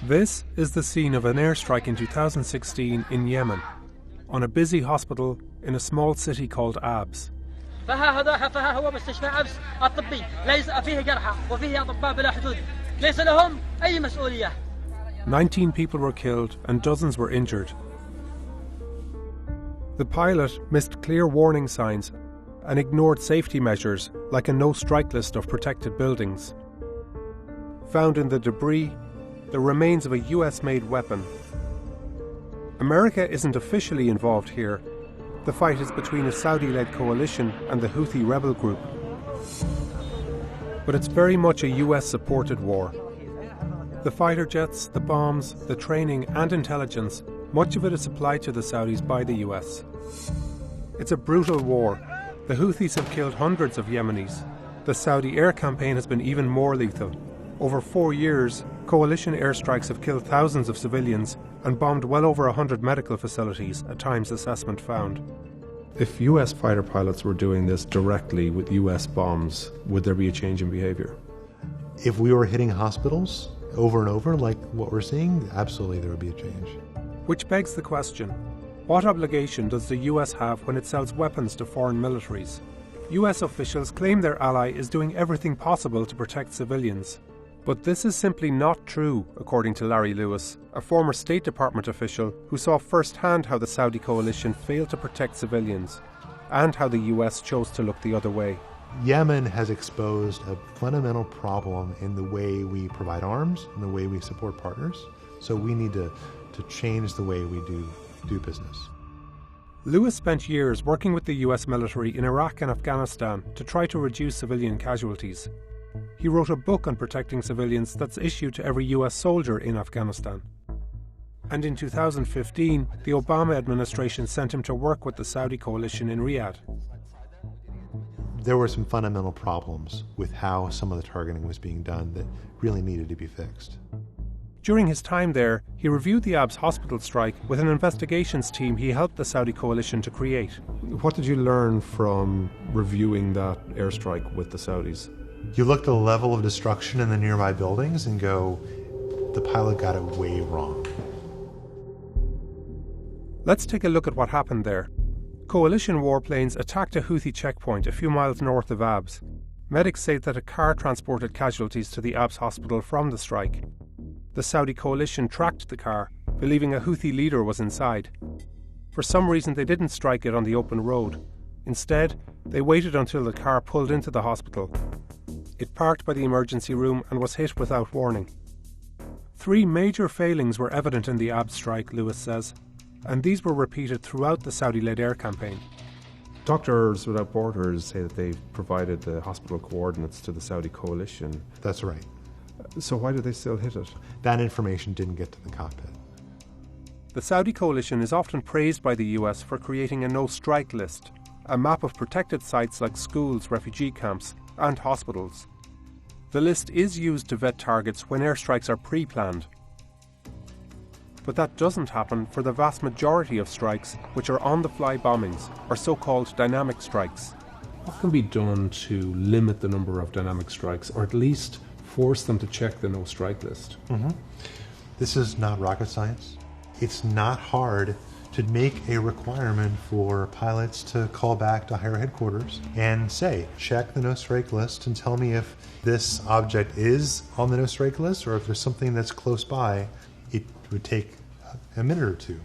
This is the scene of an airstrike in 2016 in Yemen, on a busy hospital in a small city called Abs. 19 people were killed and dozens were injured. The pilot missed clear warning signs and ignored safety measures like a no-strike list of protected buildings. Found in the debris, the remains of a US-made weapon. America isn't officially involved here. The fight is between a Saudi-led coalition and the Houthi rebel group. But it's very much a US-supported war. The fighter jets, the bombs, the training and intelligence, much of it is supplied to the Saudis by the US. It's a brutal war. The Houthis have killed hundreds of Yemenis. The Saudi air campaign has been even more lethal. Over 4 years, coalition airstrikes have killed thousands of civilians and bombed well over 100 medical facilities, a Times assessment found. If US fighter pilots were doing this directly with US bombs, would there be a change in behaviour? If we were hitting hospitals over and over like what we're seeing, absolutely there would be a change. Which begs the question, what obligation does the US have when it sells weapons to foreign militaries? US officials claim their ally is doing everything possible to protect civilians. But this is simply not true, according to Larry Lewis, a former State Department official who saw firsthand how the Saudi coalition failed to protect civilians and how the US chose to look the other way. Yemen has exposed a fundamental problem in the way we provide arms and the way we support partners. So we need to change the way we do business. Lewis spent years working with the US military in Iraq and Afghanistan to try to reduce civilian casualties. He wrote a book on protecting civilians that's issued to every US soldier in Afghanistan. And in 2015, the Obama administration sent him to work with the Saudi coalition in Riyadh. There were some fundamental problems with how some of the targeting was being done that really needed to be fixed. During his time there, he reviewed the Abs hospital strike with an investigations team he helped the Saudi coalition to create. What did you learn from reviewing that airstrike with the Saudis? You look at the level of destruction in the nearby buildings and go, the pilot got it way wrong. Let's take a look at what happened there. Coalition warplanes attacked a Houthi checkpoint a few miles north of Abs. Medics say that a car transported casualties to the Abs hospital from the strike. The Saudi coalition tracked the car, believing a Houthi leader was inside. For some reason they didn't strike it on the open road. Instead, they waited until the car pulled into the hospital. It parked by the emergency room and was hit without warning. 3 major failings were evident in the Abs strike, Lewis says, and these were repeated throughout the Saudi-led air campaign. Doctors Without Borders say that they've provided the hospital coordinates to the Saudi coalition. That's right. So why did they still hit it? That information didn't get to the cockpit. The Saudi coalition is often praised by the US for creating a no-strike list, a map of protected sites like schools, refugee camps, and hospitals. The list is used to vet targets when airstrikes are pre-planned. But that doesn't happen for the vast majority of strikes, which are on-the-fly bombings, or so-called dynamic strikes. What can be done to limit the number of dynamic strikes, or at least force them to check the no-strike list? This is not rocket science. It's not hard to make a requirement for pilots to call back to higher headquarters and say, check the no-strike list and tell me if this object is on the no-strike list or if there's something that's close by. It would take a minute or two.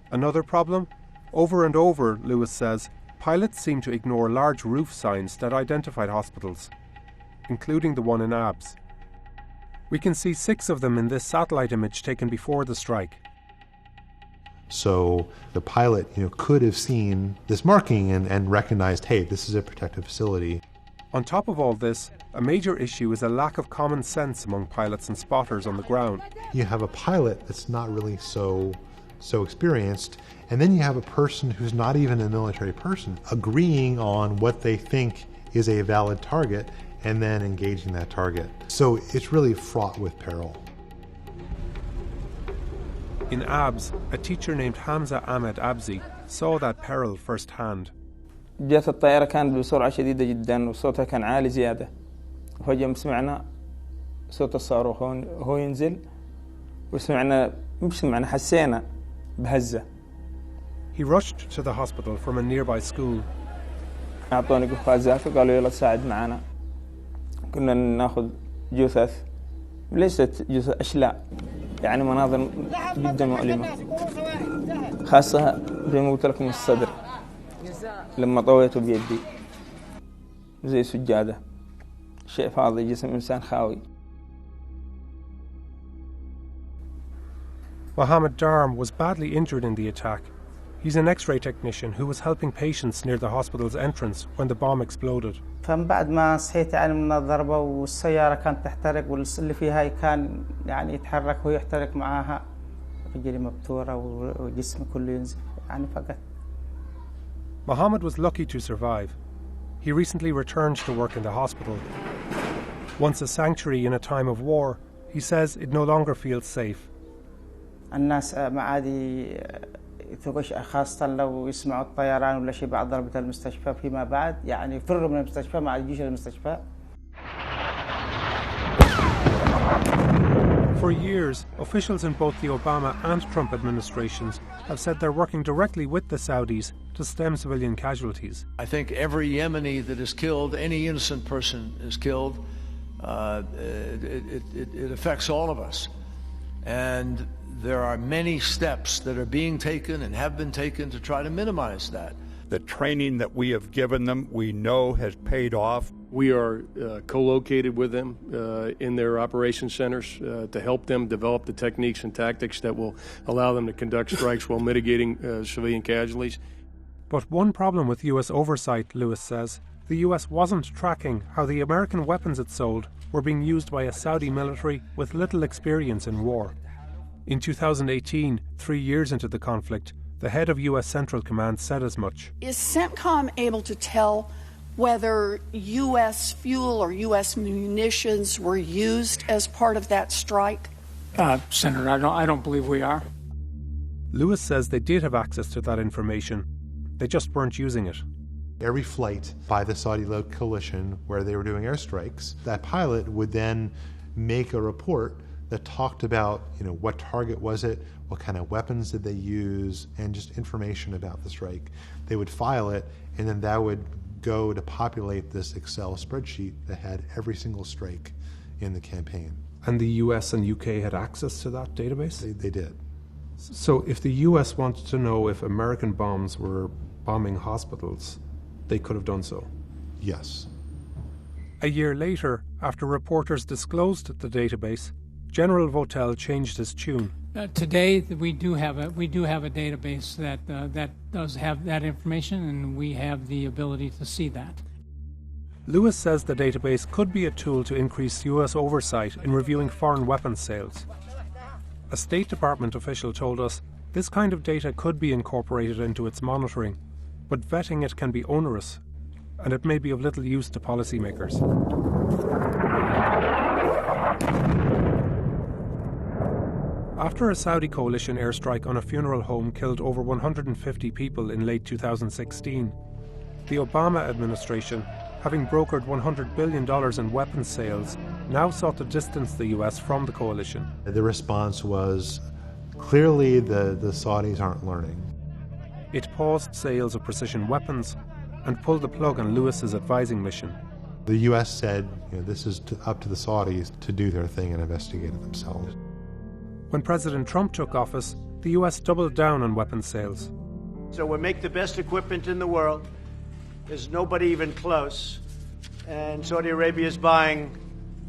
Another problem? Over and over, Lewis says, pilots seem to ignore large roof signs that identified hospitals, including the one in Abs. We can see 6 of them in this satellite image taken before the strike. So the pilot, could have seen this marking and recognized, hey, this is a protected facility. On top of all this, a major issue is a lack of common sense among pilots and spotters on the ground. You have a pilot that's not really so experienced, and then you have a person who's not even a military person agreeing on what they think is a valid target and then engaging that target. So it's really fraught with peril. In Abs, a teacher named Hamza Ahmed Abzi saw that peril firsthand. جت الطائرة كانت بسرعة شديدة جدا وصوتها كان عالي زيادة. فجأة سمعنا صوت الصاروخ هو ينزل وسمعنا حسينا بهزة. He rushed to the hospital from a nearby school. أعطوني قفازات وقالوا يلا تساعد معنا. كنا ناخذ جثث، ليست جثث أشلاء، يعني مناظر جدا مؤلمة، خاصة زي ما قلت لكم الصدر لما طويته بيدي زي سجادة، شيء فاضي، جسم إنسان خاوي. Mohammed Darm was badly injured in the attack. He's an X-ray technician who was helping patients near the hospital's entrance when the bomb exploded. فمن بعد ما صحيت يعني من الضربة والسيارة كانت تحترق واللي فيها كان يعني يتحرك ويحترق معاها، رجلي مبتورة وجسمي كله ينزف يعني فقط. Mohammed was lucky to survive. He recently returned to work in the hospital. Once a sanctuary in a time of war, he says it no longer feels safe. الناس ما عادي ثقش، خاصة لو يسمعوا الطيران ولا شيء بعد ضربة المستشفى فيما بعد يعني يفروا من المستشفى، ما عاد يجيش المستشفى. For years, officials in both the Obama and Trump administrations have said they're working directly with the Saudis to stem civilian casualties. I think every Yemeni that is killed, any innocent person is killed, it affects all of us. And there are many steps that are being taken and have been taken to try to minimize that. The training that we have given them, we know has paid off. We are co-located with them in their operations centers to help them develop the techniques and tactics that will allow them to conduct strikes while mitigating civilian casualties. But one problem with US oversight, Lewis says, the US wasn't tracking how the American weapons it sold were being used by a Saudi military with little experience in war. In 2018, 3 years into the conflict, the head of US Central Command said as much. Is CENTCOM able to tell whether US fuel or US munitions were used as part of that strike? Senator, I don't believe we are. Lewis says they did have access to that information. They just weren't using it. Every flight by the Saudi-led coalition where they were doing airstrikes, that pilot would then make a report that talked about, what target was it, what kind of weapons did they use, and just information about the strike. They would file it, and then that would go to populate this Excel spreadsheet that had every single strike in the campaign. And the US and UK had access to that database? They did. So if the US wanted to know if American bombs were bombing hospitals, they could have done so? Yes. A year later, after reporters disclosed the database, General Votel changed his tune. Today, we do have a database that does have that information, and we have the ability to see that. Lewis says the database could be a tool to increase US oversight in reviewing foreign weapons sales. A State Department official told us this kind of data could be incorporated into its monitoring, but vetting it can be onerous, and it may be of little use to policymakers. After a Saudi coalition airstrike on a funeral home killed over 150 people in late 2016, the Obama administration, having brokered $100 billion in weapons sales, now sought to distance the US from the coalition. The response was, clearly the Saudis aren't learning. It paused sales of precision weapons and pulled the plug on Lewis's advising mission. The US said, this is up to the Saudis to do their thing and investigate it themselves. When President Trump took office, the US doubled down on weapons sales. So we make the best equipment in the world. There's nobody even close. And Saudi Arabia is buying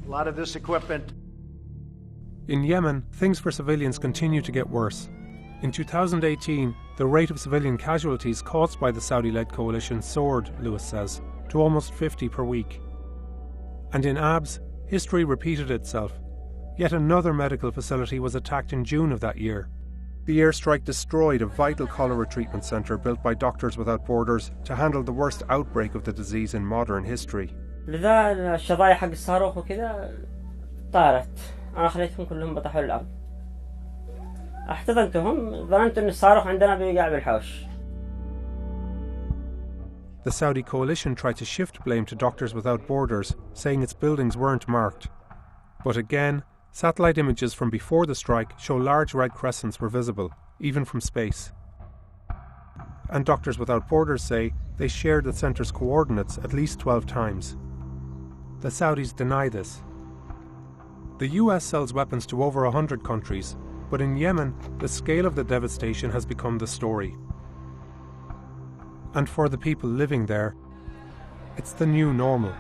a lot of this equipment. In Yemen, things for civilians continue to get worse. In 2018, the rate of civilian casualties caused by the Saudi-led coalition soared, Lewis says, to almost 50 per week. And in Abs, history repeated itself. Yet another medical facility was attacked in June of that year. The airstrike destroyed a vital cholera treatment centre built by Doctors Without Borders to handle the worst outbreak of the disease in modern history. لذا الشظايا حق الصاروخ وكذا طارت. أنا خليتهم كلهم بطحوا الأرض. احتضنتهم ظننت إن الصاروخ عندنا بيقع بالحوش. The Saudi coalition tried to shift blame to Doctors Without Borders, saying its buildings weren't marked. But again, Satellite images from before the strike show large red crescents were visible, even from space. And Doctors Without Borders say they shared the centre's coordinates at least 12 times. The Saudis deny this. The US sells weapons to over 100 countries, but in Yemen, the scale of the devastation has become the story. And for the people living there, it's the new normal.